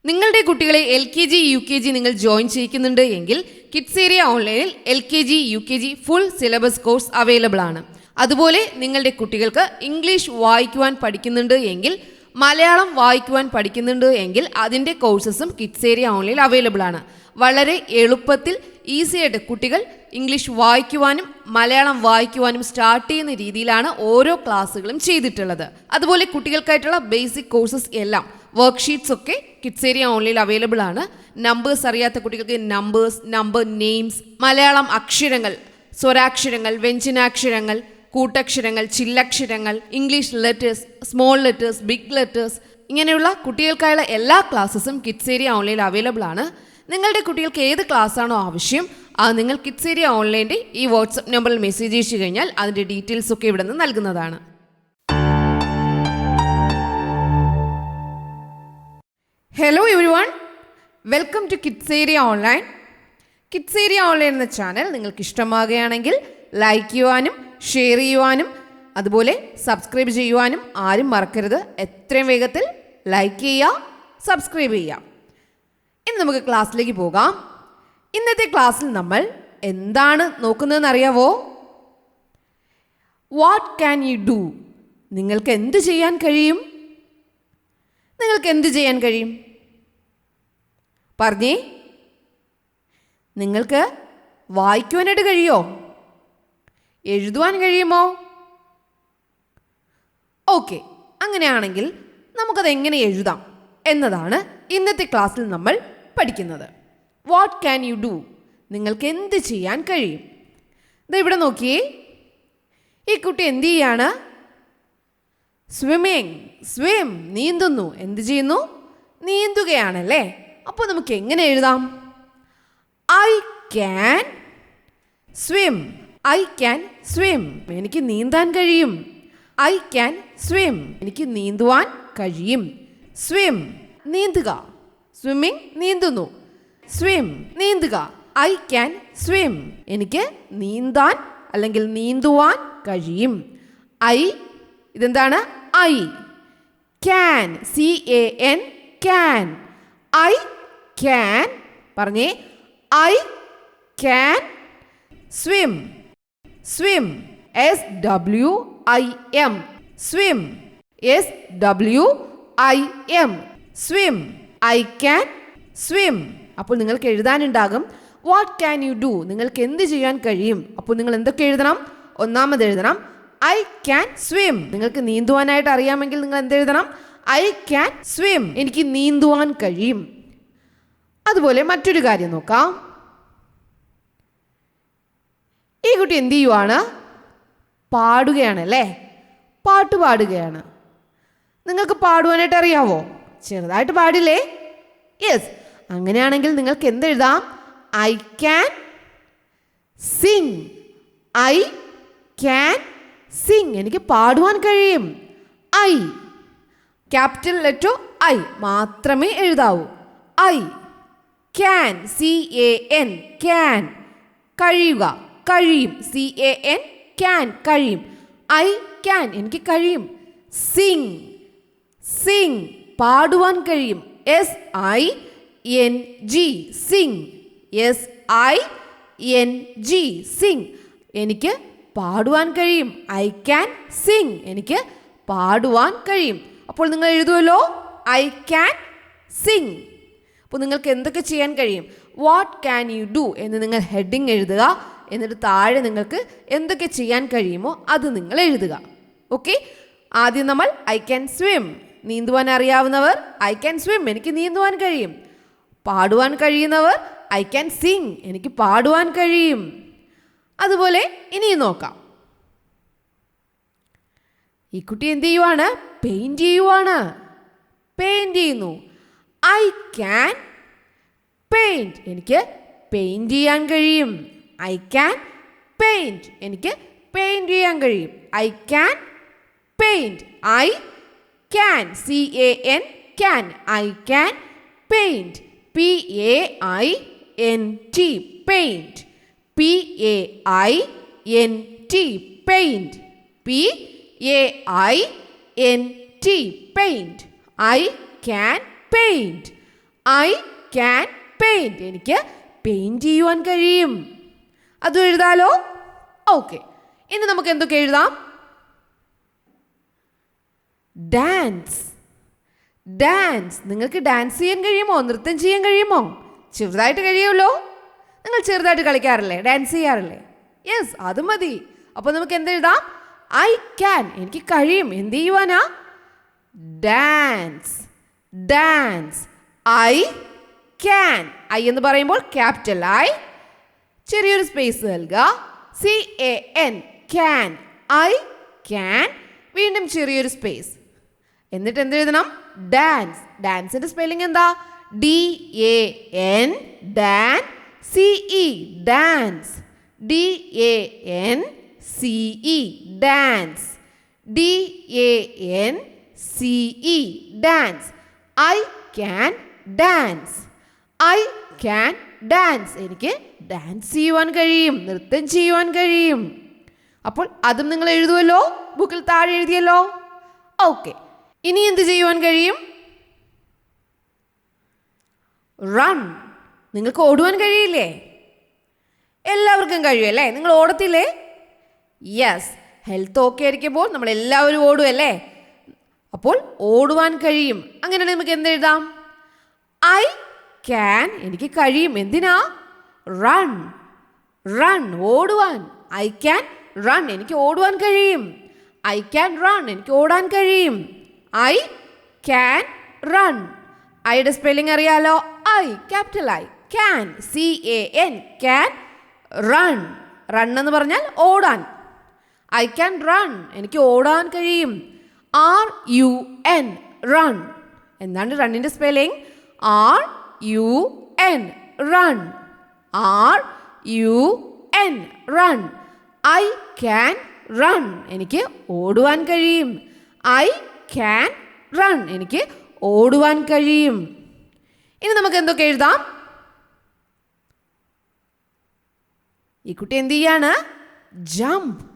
നിങ്ങളുടെ കുട്ടികളെ LKG UKG നിങ്ങൾ ജോയിൻ ചെയ്യിക്കുന്നുണ്ട് എങ്കിൽ കിഡ്സ് ഏരിയ ഓൺലൈനിൽ LKG UKG full syllabus course available ആണ്. അതുപോലെ നിങ്ങളുടെ കുട്ടികൾക്ക് ഇംഗ്ലീഷ് വായിക്കുവാൻ പഠിക്കുന്നുണ്ട് എങ്കിൽ, മലയാളം വായിക്കുവാൻ പഠിക്കുന്നുണ്ട് എങ്കിൽ അതിൻ്റെ കോഴ്സസും കിഡ്സ് ഏരിയ ഓൺലൈനിൽ അവൈലബിൾ ആണ്. വളരെ എളുപ്പത്തിൽ ഈസിയായിട്ട് കുട്ടികൾ ഇംഗ്ലീഷ് വായിക്കുവാനും മലയാളം വായിക്കുവാനും സ്റ്റാർട്ട് ചെയ്യുന്ന രീതിയിലാണ് ഓരോ ക്ലാസ്സുകളും ചെയ്തിട്ടുള്ളത്. അതുപോലെ കുട്ടികൾക്കായിട്ടുള്ള ബേസിക് കോഴ്സസ് എല്ലാം വർക്ക്ഷീറ്റ്സ് ഒക്കെ കിഡ്സ് ഏരിയ ഓൺലൈനിൽ അവൈലബിൾ ആണ്. നമ്പേഴ്സ് അറിയാത്ത കുട്ടികൾക്ക് നമ്പർ നെയിംസ്, മലയാളം അക്ഷരങ്ങൾ, സ്വരാക്ഷരങ്ങൾ, വ്യഞ്ജനാക്ഷരങ്ങൾ, കൂട്ടക്ഷരങ്ങൾ, ചില്ലക്ഷരങ്ങൾ, English letters, small letters, big letters, ഇങ്ങനെയുള്ള കുട്ടികൾക്കായുള്ള എല്ലാ ക്ലാസ്സസും കിഡ്സ് ഏരിയ ഓൺലൈനിൽ അവൈലബിൾ ആണ്. നിങ്ങളുടെ കുട്ടികൾക്ക് ഏത് ക്ലാസ്സാണോ ആവശ്യം അത് നിങ്ങൾ കിഡ്സ് ഏരിയ ഓൺലൈൻ്റെ ഈ വാട്സപ്പ് നമ്പറിൽ മെസ്സേജ് അയച്ചു കഴിഞ്ഞാൽ അതിൻ്റെ ഡീറ്റെയിൽസ് ഒക്കെ ഇവിടെ നിന്ന് നൽകുന്നതാണ്. Hello everyone, welcome to kids area online. Kids area online എന്ന ചാനൽ നിങ്ങൾക്ക് ഇഷ്ടമാകുകയാണെങ്കിൽ ലൈക്ക് ചെയ്യുവാനും ഷെയർ ചെയ്യുവാനും അതുപോലെ സബ്സ്ക്രൈബ് ചെയ്യുവാനും ആരും മറക്കരുത്. എത്രയും വേഗത്തിൽ ലൈക്ക് ചെയ്യുക, സബ്സ്ക്രൈബ് ചെയ്യുക. ഇനി നമുക്ക് ക്ലാസ്സിലേക്ക് പോകാം. ഇന്നത്തെ ക്ലാസ്സിൽ നമ്മൾ എന്താണ് നോക്കുന്നതെന്ന് അറിയാവോ? What can you do? നിങ്ങൾക്ക് എന്ത് ചെയ്യാൻ കഴിയും? നിങ്ങൾക്ക് എന്ത് ചെയ്യാൻ കഴിയും? പറഞ്ഞേ. നിങ്ങൾക്ക് വായിക്കുവാനായിട്ട് കഴിയോ? എഴുതുവാൻ കഴിയുമോ? ഓക്കെ, അങ്ങനെയാണെങ്കിൽ നമുക്കത് എങ്ങനെ എഴുതാം എന്നതാണ് ഇന്നത്തെ ക്ലാസ്സിൽ നമ്മൾ പഠിക്കുന്നത്. What can you do? നിങ്ങൾക്ക് എന്ത് ചെയ്യാൻ കഴിയും? ഇത് ഇവിടെ നോക്കിയേ, ഈ കുട്ടി എന്ത് ചെയ്യാണ്? സ്വിം, നീന്തുന്നു. എന്ത് ചെയ്യുന്നു? നീന്തുകയാണല്ലേ. അപ്പോൾ നമുക്ക് എങ്ങനെ എഴുതാം? I can swim. എനിക്ക് നീന്താൻ കഴിയും. I can swim. എനിക്ക് നീന്തുവാൻ കഴിയും. സ്വിം, നീന്തുക. സ്വിമ്മിങ്, നീന്തുന്നു. സ്വിം, നീന്തുക. I can swim. എനിക്ക് നീന്താൻ അല്ലെങ്കിൽ നീന്തുവാൻ കഴിയും. ഇതെന്താണ്? I. Can, CAN, can. I can. പറഞ്ഞേ. I can swim. SWIM, swim. Swim. I can swim. അപ്പോൾ നിങ്ങൾക്ക് എഴുതാനുണ്ടാകും വാട്ട് ക്യാൻ യു ഡു? നിങ്ങൾക്ക് എന്ത് ചെയ്യാൻ കഴിയും? അപ്പോൾ നിങ്ങൾ എന്തൊക്കെ എഴുതണം? ഒന്നാമത് എഴുതണം ഐ ക്യാൻ സ്വിം. നിങ്ങൾക്ക് നീന്തുവാനായിട്ട് അറിയാമെങ്കിൽ നിങ്ങൾ എന്തെഴുതണം? I can swim. എനിക്ക് നീന്തുവാൻ കഴിയും. അതുപോലെ മറ്റൊരു കാര്യം നോക്കാം. ഈ കുട്ടി എന്ത് ചെയ്യുവാണ്? പാടുകയാണല്ലേ. പാട്ട് പാടുകയാണ്. നിങ്ങൾക്ക് പാടുവാനായിട്ട് അറിയാവോ? ചെറുതായിട്ട് പാടില്ലേ? യെസ്. അങ്ങനെയാണെങ്കിൽ നിങ്ങൾക്ക് എന്തെഴുതാം? I can sing. I can sing. എനിക്ക് പാടുവാൻ കഴിയും. ഐ, ക്യാപിറ്റൽ ലെറ്റർ ഐ മാത്രമേ എഴുതാവൂ. I can, CAN, can. കഴിയുക, കഴിയും. CAN, ക്യാൻ, കഴിയും. ഐ ക്യാൻ, എനിക്ക് കഴിയും. സിങ്, പാടുവാൻ കഴിയും. SING, സിങ്. സിങ്, എനിക്ക് പാടുവാൻ കഴിയും. I can sing. എനിക്ക് പാടുവാൻ കഴിയും. അപ്പോൾ നിങ്ങൾ എഴുതുമല്ലോ ഐ ക്യാൻ സിങ്. അപ്പോൾ നിങ്ങൾക്ക് എന്തൊക്കെ ചെയ്യാൻ കഴിയും? വാട്ട് ക്യാൻ യു ഡു എന്ന് നിങ്ങൾ ഹെഡിങ് എഴുതുക. എന്നിട്ട് താഴെ നിങ്ങൾക്ക് എന്തൊക്കെ ചെയ്യാൻ കഴിയുമോ അത് നിങ്ങൾ എഴുതുക. ഓക്കെ, ആദ്യം നമ്മൾ ഐ ക്യാൻ സ്വിം. നീന്തുവാൻ അറിയാവുന്നവർ ഐ ക്യാൻ സ്വിം, എനിക്ക് നീന്തുവാൻ കഴിയും. പാടുവാൻ കഴിയുന്നവർ ഐ ക്യാൻ സിങ്, എനിക്ക് പാടുവാൻ കഴിയും. അതുപോലെ ഇനിയും നോക്കാം. ഈ കുട്ടി എന്ത് ചെയ്യുവാണ്? പെയിൻറ് ചെയ്യുന്നു. I can paint. എനിക്ക് പെയിൻറ് ചെയ്യാൻ കഴിയും. I can paint. എനിക്ക് പെയിൻറ് ചെയ്യാൻ കഴിയും. I can paint. I can, CAN, can. I can paint. PAINT, paint. PAINT, paint. PAINT, paint. I can paint. I can paint. എനിക്ക് paint ചെയ്യുവാൻ കഴിയും. അതും എഴുതാലോ? ഓക്കെ. ഇനി നമുക്ക് എന്തൊക്കെ എഴുതാം? ഡാൻസ്. ഡാൻസ്. നിങ്ങൾക്ക് ഡാൻസ് ചെയ്യാൻ കഴിയുമോ? നൃത്തം ചെയ്യാൻ കഴിയുമോ? ചെറുതായിട്ട് കഴിയുമല്ലോ. നിങ്ങൾ ചെറുതായിട്ട് കളിക്കാറില്ലേ? ഡാൻസ് ചെയ്യാറില്ലേ? യെസ്, അത് മതി. അപ്പോൾ നമുക്ക് എന്തെഴുതാം? I can. എനിക്ക് കഴിയും. എന്ത് ചെയ്യുവാനാ? Dance. Dance. I can. I എന്ന് പറയുമ്പോൾ ക്യാപിറ്റൽ ഐ, ചെറിയൊരു സ്പേസ് നൽകുക. CAN, can. I can. വീണ്ടും ചെറിയൊരു സ്പേസ്. എന്നിട്ട് എന്തെഴുതണം? ഡാൻസ്. ഡാൻസിന്റെ സ്പെല്ലിംഗ് എന്താ? DAN, ഡാൻ. CE, dance. DANCE, dance. DANCE, dance. I can dance. I can dance. എനിക്ക് ഡാൻസ് ചെയ്യുവാൻ കഴിയും, നൃത്തം ചെയ്യുവാൻ കഴിയും. അപ്പോൾ അതും നിങ്ങൾ എഴുതുമല്ലോ, ബുക്കിൽ താഴെ എഴുതിയല്ലോ. ഓക്കെ. ഇനി എന്ത് ചെയ്യുവാൻ കഴിയും? റൺ. നിങ്ങൾക്ക് ഓടുവാൻ കഴിയില്ലേ? എല്ലാവർക്കും കഴിയുമല്ലേ? നിങ്ങൾ ഓടത്തില്ലേ? യെസ്. ഹെൽത്ത് ഓക്കെ ആയിരിക്കുമ്പോൾ നമ്മൾ എല്ലാവരും ഓടുമല്ലേ? അപ്പോൾ ഓടുവാൻ കഴിയും. അങ്ങനെയാണെങ്കിൽ നമുക്ക് എന്തെഴുതാം? I can. എനിക്ക് കഴിയും. എന്തിനാ? റൺ. റൺ. ഓടുവാൻ. I can run. എനിക്ക് ഓടുവാൻ കഴിയും. I can run. എനിക്ക് ഓടാൻ കഴിയും. I can run. ഐയുടെ സ്പെല്ലിംഗ് അറിയാലോ? I, capital I. Can. CAN, can. Run. Run എന്ന് പറഞ്ഞാൽ ഓടാൻ. I can run. എനിക്ക് ഓടാൻ കഴിയും. RUN, run. എന്താണ് റണ്ണിൻ്റെ spelling? RUN, run. RUN, run. I can run. എനിക്ക് ഓടുവാൻ കഴിയും. I can run. എനിക്ക് ഓടുവാൻ കഴിയും. ഇനി നമുക്ക് എന്തൊക്കെ എഴുതാം? ഈ കുട്ടി എന്ത് ചെയ്യാണ്? ജമ്പ്.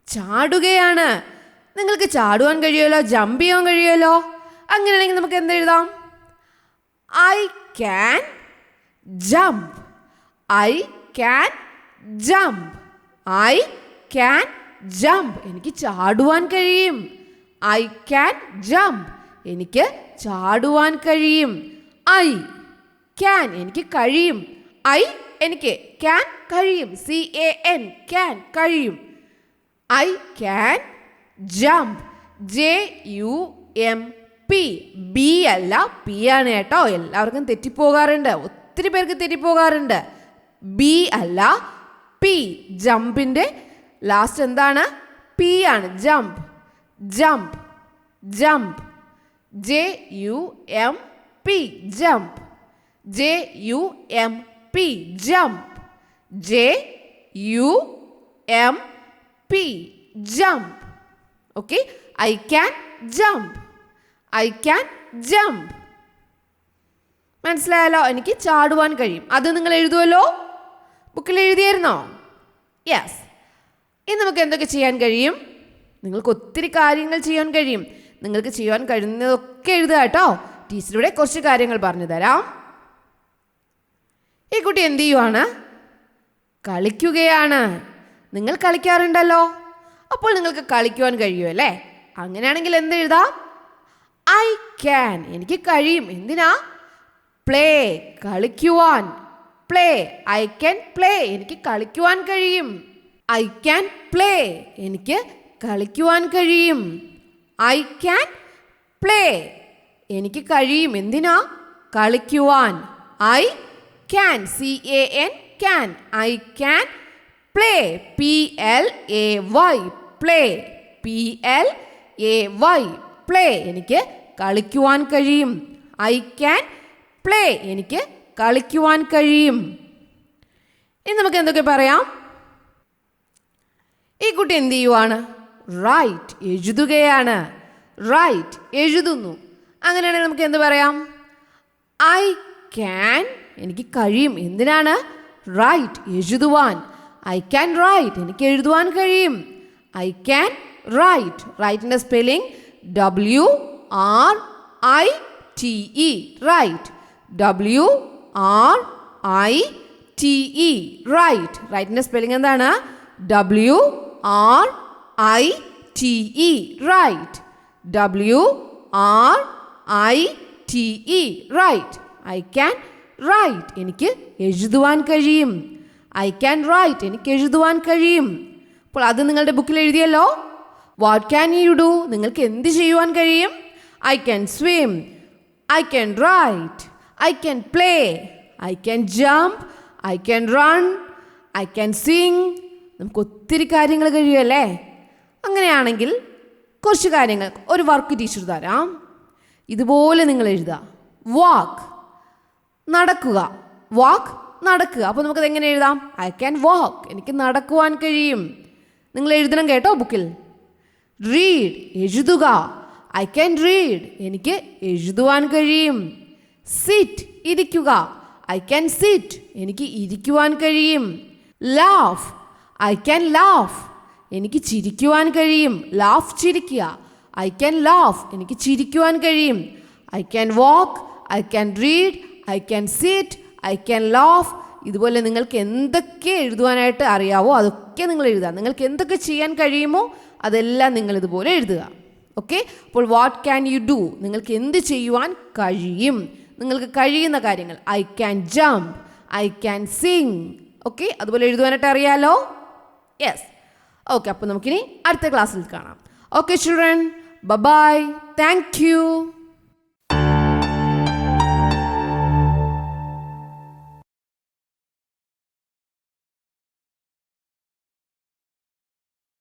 ചാടുകയാണ്. നിങ്ങൾക്ക് ചാടുവാൻ കഴിയുമല്ലോ, ജമ്പ് ചെയ്യാൻ കഴിയുമല്ലോ. അങ്ങനെയാണെങ്കിൽ നമുക്ക് എന്തെഴുതാം? I can jump. I can jump. I can jump. എനിക്ക് ചാടുവാൻ കഴിയും. I can jump. എനിക്ക് ചാടുവാൻ കഴിയും. I can. എനിക്ക് കഴിയും. ഐ എനിക്ക്, ക്യാൻ കഴിയും. CAN, ക്യാൻ കഴിയും. I can jump. JUMP. B അല്ല, പി ആണ് കേട്ടോ. എല്ലാവർക്കും തെറ്റിപ്പോകാറുണ്ട്, ഒത്തിരി പേർക്ക് തെറ്റിപ്പോകാറുണ്ട്. ബി അല്ല, പി. ജമ്പിൻ്റെ ലാസ്റ്റ് എന്താണ്? പി ആണ്. Jump. Jump. Jump. JUMP, jump. JUMP, jump. JUMP, jump. Okay. I can jump. I can jump. മനസ്സിലായല്ലോ? എനിക്ക് ചാടുവാൻ കഴിയും. അത് നിങ്ങൾ എഴുതുമല്ലോ, ബുക്കിൽ എഴുതിയായിരുന്നോ? യെസ്. ഇനി നമുക്ക് എന്തൊക്കെ ചെയ്യാൻ കഴിയും? നിങ്ങൾക്ക് ഒത്തിരി കാര്യങ്ങൾ ചെയ്യാൻ കഴിയും. നിങ്ങൾക്ക് ചെയ്യാൻ കഴിയുന്നതൊക്കെ എഴുതുക കേട്ടോ. ടീച്ചറിവിടെ കുറച്ച് കാര്യങ്ങൾ പറഞ്ഞു തരാം. ഈ കുട്ടി എന്ത് ചെയ്യുവാണ്? കളിക്കുകയാണ്. നിങ്ങൾ കളിക്കാറുണ്ടല്ലോ, അപ്പോൾ നിങ്ങൾക്ക് കളിക്കുവാൻ കഴിയുമല്ലേ? അങ്ങനെയാണെങ്കിൽ എന്തെഴുതാം? I can. എനിക്ക് കഴിയും. എന്തിനാ? പ്ലേ. കളിക്കുവാൻ. പ്ലേ. I can play. എനിക്ക് കളിക്കുവാൻ കഴിയും. I can play. എനിക്ക് കളിക്കുവാൻ കഴിയും. I can play. എനിക്ക് കഴിയും. എന്തിനാ? കളിക്കുവാൻ. I can. CAN, can. I can play. PLAY, play. PLAY, play. എനിക്ക് കളിക്കുവാൻ കഴിയും. I can play. എനിക്ക് കളിക്കുവാൻ കഴിയും. ഇനി നമുക്ക് എന്തൊക്കെ പറയാം? ഈ കുട്ടി എന്ത് ചെയ്യുവാണ്? റൈറ്റ്. എഴുതുകയാണ്. റൈറ്റ്. എഴുതുന്നു. അങ്ങനെയാണെങ്കിൽ നമുക്ക് എന്ത് പറയാം? I can. എനിക്ക് കഴിയും. എന്തിനാണ്? റൈറ്റ്. എഴുതുവാൻ. I can write. എനിക്ക് എഴുതുവാൻ കഴിയും. I can write. റൈറ്റിൻ്റെ spelling WRITE, write. WRITE. Write. റൈറ്റിൻ്റെ സ്പെല്ലിംഗ് എന്താണ്? WRITE. Write. WRITE. Write. I can write. എനിക്ക് എഴുതുവാൻ കഴിയും. I can write. എനിക്ക് എഴുതുവാൻ കഴിയും. അപ്പോൾ അത് നിങ്ങളുടെ ബുക്കിൽ എഴുതിയല്ലോ. What can you do? നിങ്ങൾക്ക് എന്ത് ചെയ്യുവാൻ കഴിയും? I can swim. I can write. I can play. I can jump. I can run. I can Singh. നമുക്ക് ഒത്തിരി കാര്യങ്ങൾ കഴിയുമല്ലേ? അങ്ങനെയാണെങ്കിൽ കുറച്ച് കാര്യങ്ങൾ, ഒരു വർക്ക് ടീച്ചർ തരാം. ഇതുപോലെ നിങ്ങൾ എഴുതുക. വാക്ക്, നടക്കുക. വാക്ക്, നടക്കുക. അപ്പോൾ നമുക്കത് എങ്ങനെ എഴുതാം? ഐ ക്യാൻ വാക്ക്. എനിക്ക് നടക്കുവാൻ കഴിയും. നിങ്ങൾ എഴുതണം കേട്ടോ ബുക്കിൽ. റീഡ്, എഴുതുക. I can read. എനിക്ക് എഴുതുവാൻ കഴിയും. സിറ്റ്, ഇരിക്കുക. I can sit. എനിക്ക് ഇരിക്കുവാൻ കഴിയും. Laugh, I can laugh. എനിക്ക് ചിരിക്കുവാൻ കഴിയും. ലാഫ്, ചിരിക്കുക. I can laugh. എനിക്ക് ചിരിക്കുവാൻ കഴിയും. I can walk. I can read. I can sit. I can laugh. ഇതുപോലെ നിങ്ങൾക്ക് എന്തൊക്കെ എഴുതുവാനായിട്ട് അറിയാവോ അതൊക്കെ നിങ്ങൾ എഴുതുക. നിങ്ങൾക്ക് എന്തൊക്കെ ചെയ്യാൻ കഴിയുമോ അതെല്ലാം നിങ്ങൾ ഇതുപോലെ എഴുതുക. ഓക്കെ. അപ്പോൾ വാട്ട് ക്യാൻ യു ഡു? നിങ്ങൾക്ക് എന്ത് ചെയ്യുവാൻ കഴിയും? നിങ്ങൾക്ക് കഴിയുന്ന കാര്യങ്ങൾ. I can jump. I can sing. Okay. അതുപോലെ എഴുതുവാനായിട്ട് അറിയാലോ. യെസ്. ഓക്കെ. അപ്പോൾ നമുക്കിനി അടുത്ത ക്ലാസ്സിൽ കാണാം. Okay children, bye. Thank U.